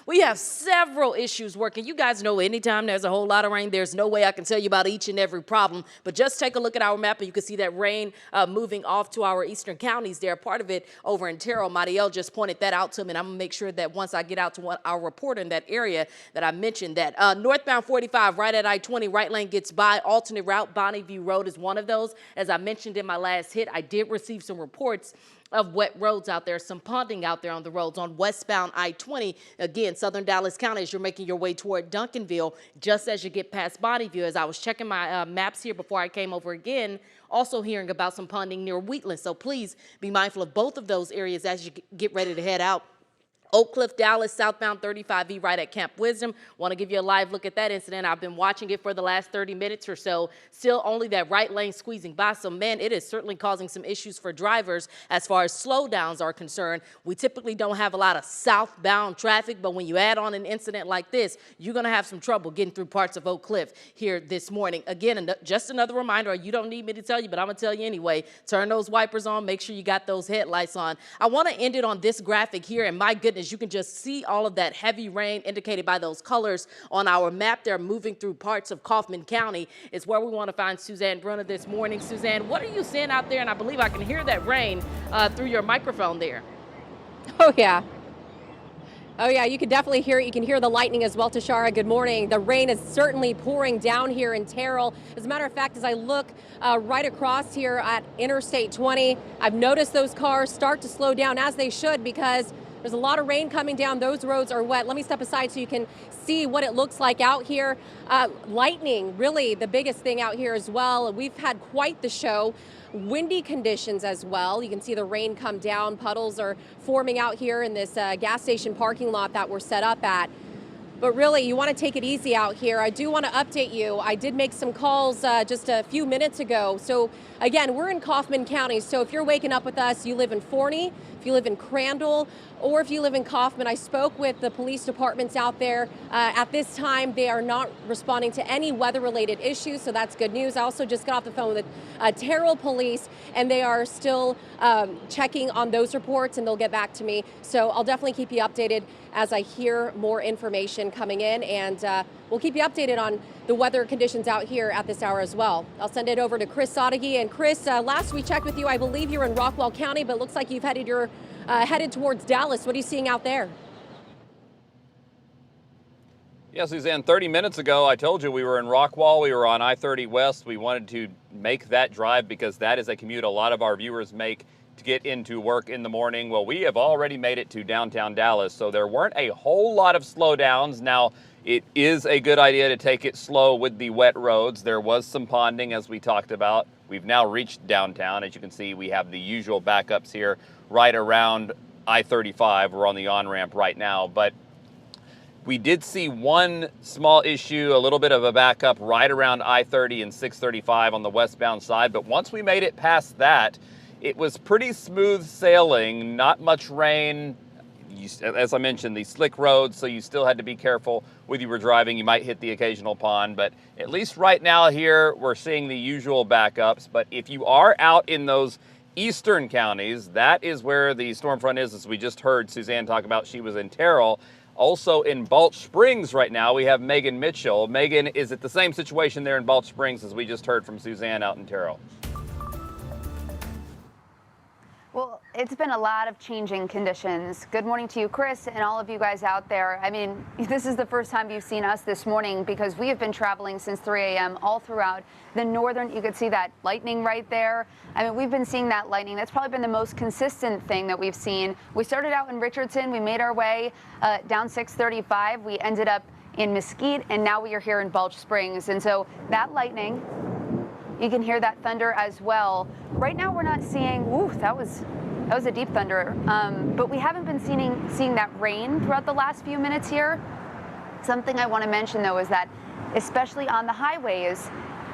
We have several issues working. You guys know anytime there's a whole lot of rain, there's no way I can tell you about each and every problem. But just take a look at our map and you can see that rain moving off to our eastern counties there. Part of it over in Terrell. Mariel just pointed that out to me, and I'm going to make sure that once I get out to our reporter in that area that I mentioned that. Northbound 45 right at I-20, right lane gets by. Alternate route, Bonnie View Road is one of those. As I mentioned in my last hit, I did receive some reports of wet roads out there, some ponding out there on the roads on westbound I-20. Again, southern Dallas County, as you're making your way toward Duncanville, just as you get past Bonneview. As I was checking my maps here before I came over again, also hearing about some ponding near Wheatland. So please be mindful of both of those areas as you get ready to head out. Oak Cliff, Dallas, southbound 35E right at Camp Wisdom. Want to give you a live look at that incident. I've been watching it for the last 30 minutes or so. Still only that right lane squeezing by. So, man, it is certainly causing some issues for drivers as far as slowdowns are concerned. We typically don't have a lot of southbound traffic, but when you add on an incident like this, you're going to have some trouble getting through parts of Oak Cliff here this morning. Again, just another reminder, you don't need me to tell you, but I'm going to tell you anyway. Turn those wipers on. Make sure you got those headlights on. I want to end it on this graphic here, and my goodness, you can just see all of that heavy rain indicated by those colors on our map. They're moving through parts of Kaufman County. It's where we want to find Suzanne Brunner this morning. Suzanne, what are you seeing out there? And I believe I can hear that rain through your microphone there. Oh, yeah. Oh, yeah, you can definitely hear it. You can hear the lightning as well, Tashara. Good morning. The rain is certainly pouring down here in Terrell. As a matter of fact, as I look right across here at Interstate 20, I've noticed those cars start to slow down, as they should, because there's a lot of rain coming down. Those roads are wet. Let me step aside so you can see what it looks like out here. Lightning, really the biggest thing out here as well. We've had quite the show. Windy conditions as well. You can see the rain come down. Puddles are forming out here in this gas station parking lot that we're set up at. But really, you want to take it easy out here. I do want to update you. I did make some calls just a few minutes ago. So again, we're in Kaufman County. So if you're waking up with us, you live in Forney, if you live in Crandall, or if you live in Kaufman, I spoke with the police departments out there. At this time, they are not responding to any weather-related issues, so that's good news. I also just got off the phone with Terrell Police, and they are still checking on those reports, and they'll get back to me. So I'll definitely keep you updated as I hear more information coming in, and we'll keep you updated on the weather conditions out here at this hour as well. I'll send it over to Chris Sadeghi. And Chris, last we checked with you, I believe you're in Rockwall County, but it looks like you've headed towards Dallas. What are you seeing out there? Yeah, Suzanne, 30 minutes ago, I told you we were in Rockwall. We were on I-30 West. We wanted to make that drive because that is a commute a lot of our viewers make to get into work in the morning. Well, we have already made it to downtown Dallas, so there weren't a whole lot of slowdowns. Now, it is a good idea to take it slow with the wet roads. There was some ponding, as we talked about. We've now reached downtown. As you can see, we have the usual backups here right around I-35. We're on the on-ramp right now, but we did see one small issue, a little bit of a backup right around I-30 and 635 on the westbound side. But once we made it past that, it was pretty smooth sailing, not much rain. As I mentioned, these slick roads, so you still had to be careful when you were driving. You might hit the occasional pond, but at least right now here, we're seeing the usual backups. But if you are out in those eastern counties, that is where the storm front is, as we just heard Suzanne talk about. She was in Terrell. Also in Balch Springs right now, we have Megan Mitchell. Megan, is it the same situation there in Balch Springs as we just heard from Suzanne out in Terrell? Well, it's been a lot of changing conditions. Good morning to you, Chris, and all of you guys out there. I mean, this is the first time you've seen us this morning because we have been traveling since 3 a.m. all throughout the northern. You could see that lightning right there. I mean, we've been seeing that lightning. That's probably been the most consistent thing that we've seen. We started out in Richardson. We made our way down 635. We ended up in Mesquite, and now we are here in Balch Springs. And so that lightning, you can hear that thunder as well. Right now we're not seeing, ooh, that was a deep thunder, but we haven't been seeing that rain throughout the last few minutes here. Something I want to mention though is that, especially on the highways,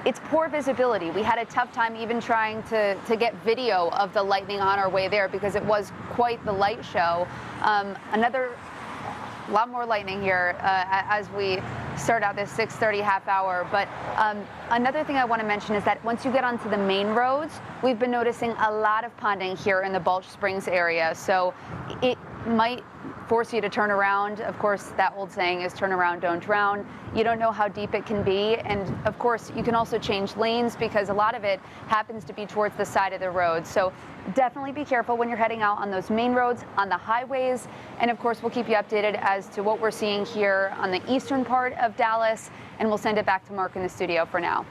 it's poor visibility. We had a tough time even trying to get video of the lightning on our way there because it was quite the light show. A lot more lightning here as we start out this 6:30 half hour. But another thing I want to mention is that once you get onto the main roads, we've been noticing a lot of ponding here in the Balch Springs area. So it might force you to turn around. Of course, that old saying is turn around, don't drown. You don't know how deep it can be. And of course, you can also change lanes because a lot of it happens to be towards the side of the road. So definitely be careful when you're heading out on those main roads, on the highways. And of course, we'll keep you updated as to what we're seeing here on the eastern part of Dallas. And we'll send it back to Mark in the studio for now.